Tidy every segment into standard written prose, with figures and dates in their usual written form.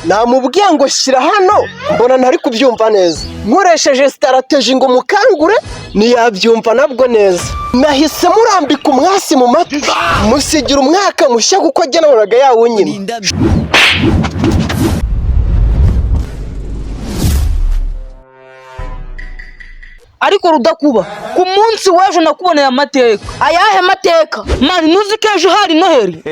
namubwiye ngo shyira hano mbona ntari kubyumva neza, nkoresheje strategy ngo mukangure ntiyabyumva nabwo neza, nahise murambika umwasi mu matwi musigira umwaka mushya kuko ajya nabonaga yawunyina. Ariko Rudakuba, ku munsi w'ejo nakuboneye amateka. Ayahe mateka? Mani nuzi ko ejo hari Noheli?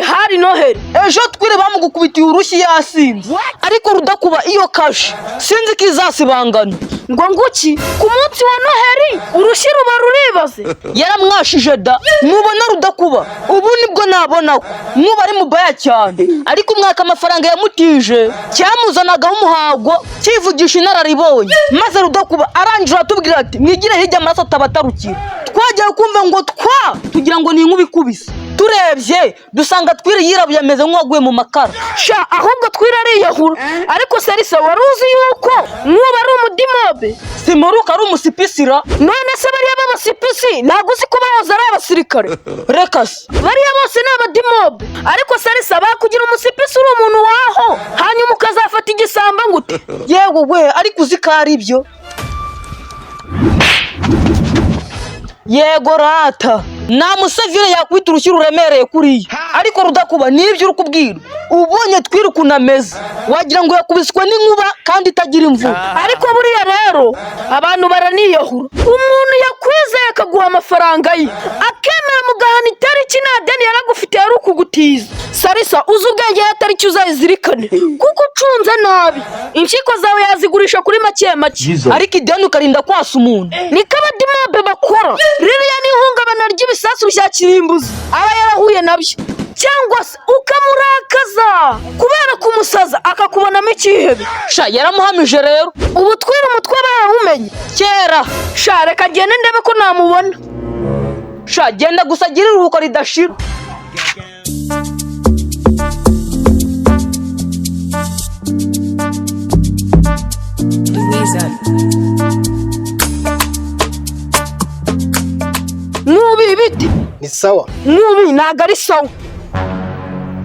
Hari Noheli. Ejo twire bamugukubitiye urushyi yasinze. Ariko Rudakuba iyo kashe sinzi ko izasibangana. Ngo nguki ku munsi wa Noheli urushyi ruba ruribaze. Yaramwashije da. Nubona Rudakuba ubu nibwo nabona ko nuba ari mubaya cyane. Ariko umwaka amafaranga yamutije cyamuzanagaho umuhago kivugisha inararibonye. Maze Rudakuba arangira atubwira ati mwigire hirya amaraso atabatarukira. Twagiye kumva ngo tugira ngo ni inkuba ikubise. Turebye dusanga twire yirabuye ameze nk'uwaguye mu makara. Sha ahubwo twire ariyahura. Ariko Sarisa waruzi yuko nuba ari umudimobe? Simuruka ari umusipisira. None se bariya b'abasipisi ntabwo uzi ko bahoze ari abasirikare? Reka se bariya bose ni abadimobe. Ariko Sarisa bakugira umusipisi uri umuntu waho hanyuma ukazafata igisamba ngute? Yewe we ariko uzi ko ari byo. Yego rata na musevire yakwita urushyi ruremereye kuriya. Ariko Rudakuba nibyo uri kubwira, ubonye twirukuna ameze wagira ngo yakubiswe n'inkuba kandi itagira imvura. Ariko buriya rero abantu baraniyahura. Umuntu yakwizeye akaguha amafaranga ye akemera mugahana itariki nta deni yaragufite yari ukugutiza. Sarisa uzi ubwenge yatariki uzayizirikane kuko ucunze nabi impyiko zawe yazigurisha kuri make make. Ariko ideni ukarinda kwasa umuntu niko abadimobe bakora. Ririya ni ihungabana ry'ibisasu bya kirimbuzi aba yarahuye nabyo, cyangwa se ukamurakaza kubera kumusaza akakubonamo ikihebe. Sha yaramuhamije rero ubu twira umutwe barawumenye kera. Sha reka gende ndebe ko namubona. Sha genda gusa gira iruhuko ridashira. Nubi biti Ni sawa? Nubi ntago ari sawa.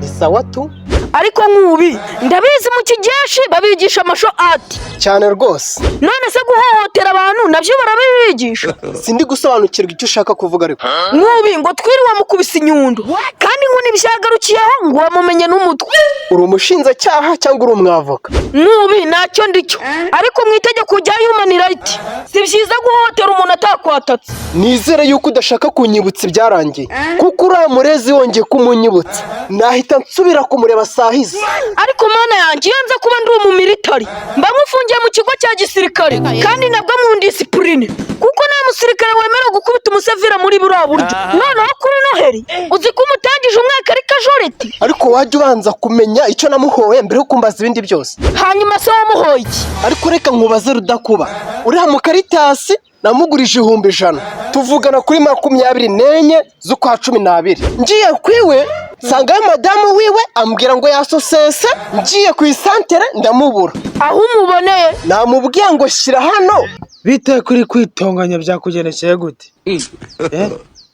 Ni sawa tu? Ariko Nkubi ndabizi mu kigeshi babigisha amasho ati cyane rwose. None se guhohotera abantu nabyo barabibigisha? Sindi gusobanukirwa icyo ushaka kuvuga ariko. Nkubi ngo twiriwe mukubise inyundo kandi ngo nibyagarukiyeho ngo wamumenye n'umutwe. Uri umushinjacyaha cyangwa uri umwavoka? Nkubi ntacyo ndicyo, ariko mu itegeko rya human right si byiza guhohotera umuntu atakwatatse. Nizere yuko udashaka kunyibutsa ibyarangiye kuko uriya murezi wongeye kumunyibutsa nahita nsubira kumureba sahize. Ariko mana yanjye iyo nza kuba ndi umumilitari mba mufungiye mu kigo cya gisirikare kandi nabwo mu discipline kuko nta musirikare wemera gukubita umusevira muri buriya buryo. Noneho kuri Noheli uzi ko umutangije umwaka ari kajoreti. Ariko wajya ubanza kumenya icyo namuhoye mbere yo kumbaza ibindi byose. Hanyuma se wamuhoye iki? Ariko reka nkubaze Rudakuba, uriya mu Karitasi namugurije 100,000 tuvugana kuri 24 z'ukwa 12. Ngiye kwiwe nsanga madamu wiwe ambwira ngo yasosese, ngiye ku isantere ndamubura. Aho umuboneye namubwiye ngo shyira hano. Bite kuri kwitonganya byakugenekeye gute?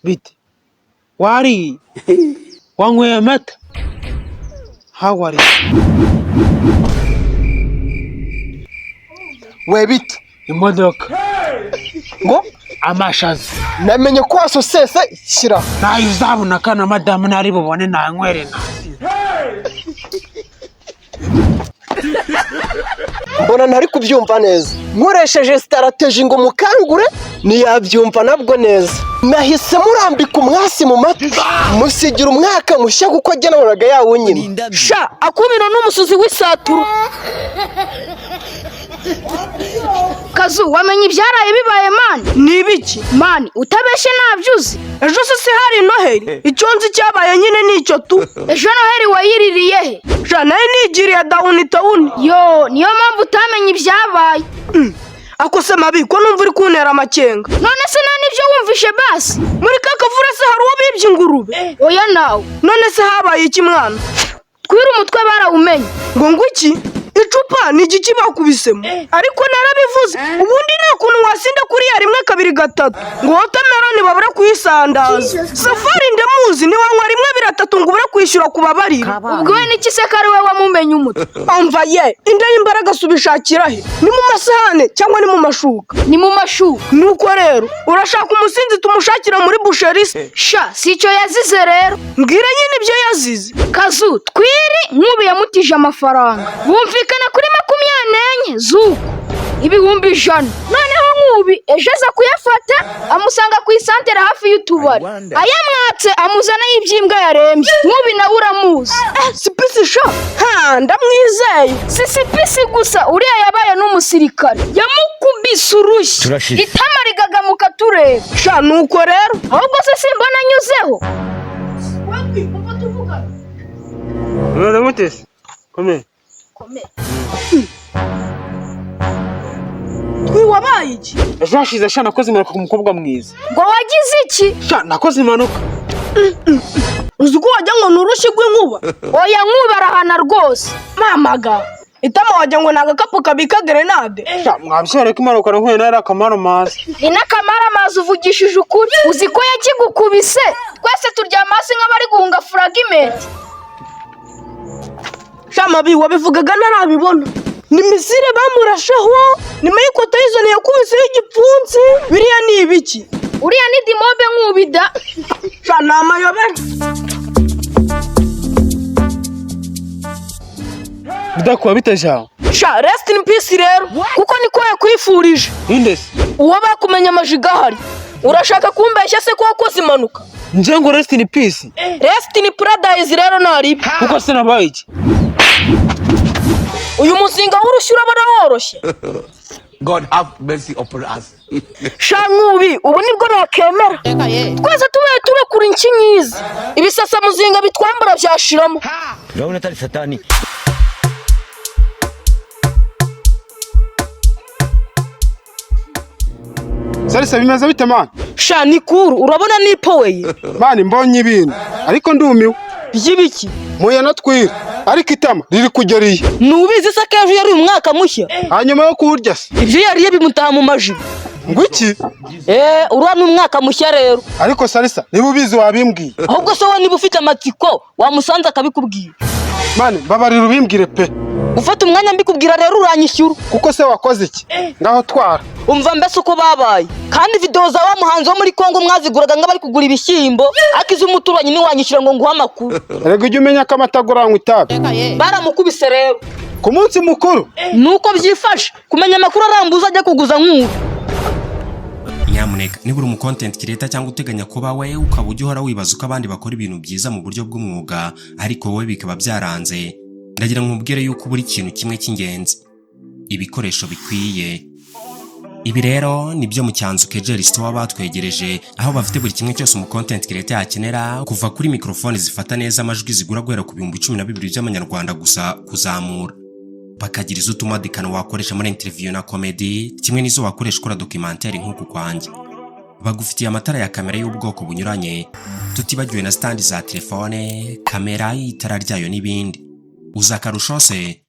Bite wari wanyweye amata? How are you? We bite Imodoka ngo amashaza namenye ko wasosese, shyira nayo uzabona kana madamu nari bubone nanywere nasi. mbona ntari kubyumva neza, nkoresheje strategy ngo mukangure ntiyabyumva nabwo neza, nahise murambika umwasi mu matwi musigira umwaka mushya kuko ajya nabonaga yawunyina. Sha akumiro n'umusuzi w'isaturu. Kazu wamenye ibyaraye bibaye mani? Nibiki Mani utabeshe nabyuzi. ejo se hari Noheli, icyo nzi cyabaye nyine nicyo tu. Ejo Noheli wayiririye he? Sha nayo nigiriye downtown. Yo niyo mpamvu utamenye ibyabaye. Ako se mabi ko numva uri kuntera amakenga. None se nta nibyo wumvishe basi? Muri kakavura se hari uwo bibye ingurube? Oya nawe. None se habaye iki mwana? Twira umutwe barawumenye. Ngo nguki? Icupa icupa ni igiki bakubisemo ariko narabivuze ubundi nta kuntu wasinda kuriya 1 2 3 ngo wotameroni babura kuyisandaza Safari ndamuzi ni wanywa 1 2 3 ngo ubura kwishyura kubabarira ubwo we niki se kari we wamumenye umutwe umva ye inda y'imbaraga subishakira he ni mu masahane cyangwa ni mu mashuka ni mu mashuka nuko rero urashaka umusinzi tumushakira muri busherise sha sico yazize rero mbwira nyine ibyo yazize Kazu twiri nkubi yamutije amafaranga bumvikana kuri 24 zuko ibihumbi 100 noneho nkubi ejo aza kuyafata amusanga ku isantere hafi y'utubari ayamwatse amuzana y'ibyimbwa yarembye nkubi nawe uramuzi sipisi sha ndamwizeye si sipisi gusa uriya yabaye n'umusirikare yamukubise urushyi itama rigagamuka tureba sha nuko rero ahubwo se simbona anyuzeho None mutese kome wabaye iki ejo hashize sha nakoze impanuka ku mukobwa mwiza ngo wagize iki sha nakoze impanuka uzi ko wajya ngo nurushyi rw'inkuba oya nkuba arahana rwose mamaga itama wajya ngo nagakapu kabika grenade sha mwabisore ko impanuka nahuye nayo ari akamaro mazi ni n'akamara amazi uvugishije ukuri uzi ko yakigukubise twese turyama hasi nk'abari guhunga fragment shamabi wabivugaga narabibona ni misire bamurashaho nyuma y'ikota y'izone yakubise y'igipfunsi biriya ni ibiki uriya ni dimobe nkubida sha namayobera bidakuba bitajaho sha rest in peace rero kuko niko yakwifurije indese uwo bakumenya amajiga ahari urashaka kumbeshya se ko wakoze impanuka nje ngo rest in peace rest in paradise rero naribi kuko se nabaye iki uyu muzinga w'urushyi urabona woroshye God have mercy upon us. sha nkubi ubu nibwo nakemera twese tubaye turekura inki nyizi ibisasa muzinga bitwambura byashiramo Urabona atari satani. Salisa bimeze bite man? sha nikuru urabona nipoweye Mani mbonye ibintu ariko ndumiwe. by'ibiki Muye natwira ariko itama riri kugeriye. nubizi se ko ejo yari umwaka mushya Hanyuma yo kurya se. ibyo yariye bimutaha mu majigo Ngwiki? uriya ni umwaka mushya rero Ariko Salisa niba ubizi wabimbwiye. ahubwo se wowe niba ufite amatsiko wamusanze akabikubwira Mani babarira ubimbwire pe. ufata umwanya mbikubwira rero uranyishyura Kuko se wakoze iki? Ngaho twara. umva mbese uko babaye kandi video za wa muhanzi wo muri Kongo mwaziguraga nk'abari kugura ibishyimbo akize umuturanyi niwanyishyura ngo nguha amakuru Erega ujye umenya ko amataguranywa itabi. baramukubise rero Ku munsi mukuru. nuko byifashe kumenya amakuru arambuza ajya kuguza nk'ubu Nyamuneka niba uri umu content creator cyangwa uteganya kuba we ukaba ujya uhora wibaza uko abandi bakora ibintu byiza mu buryo bw'umwuga ariko wowe bikaba byaranze ndagira nkubwire yuko buri kintu kimwe cy'ingenzi ibikoresho bikwiye. Ibi rero nibyo mu Cyanzu Kegel Store batwegereje aho bafite buri kimwe cyose umu content creator yakenera kuva kuri microphone zifata neza amajwi zigura guhera ku 12,000 by'amanyarwanda gusa kuzamura, bakagira izo utumadikano wakoresha muri interview na comedy kimwe n'izo wakoresha ukora documentaire nk'uku kwanjye. Bagufitiye amatara ya kamera y'ubwoko bunyuranye tutibagiwe na stand za telefone, kamera, itara ryayo n'ibindi. Uzakarusho se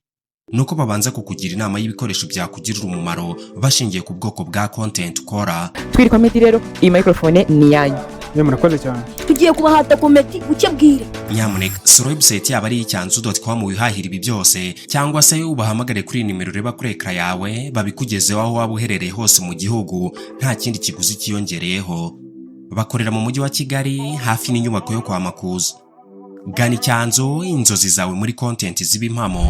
nuko babanza kukugira inama y'ibikoresho byakugirira umumaro bashingiye ku bwoko bwa content ukora. Twiri comedy rero iyi microphone ni yanyu. Murakoze cyane. tugiye kubahata komedi uke bwire Nyamuneka sura website yaba ari icyanzu.com wihahira ibi byose cyangwa se ubahamagare kuri nimero ureba kuri ekran yawe babikugezeho aho waba uherereye hose mu gihugu nta kindi kiguzi kiyongereyeho. Bakorera mu mujyi wa Kigali hafi n'inyubako yo kwa Makuza. Gana Icyanzu inzozi zawe muri content ziba impamo.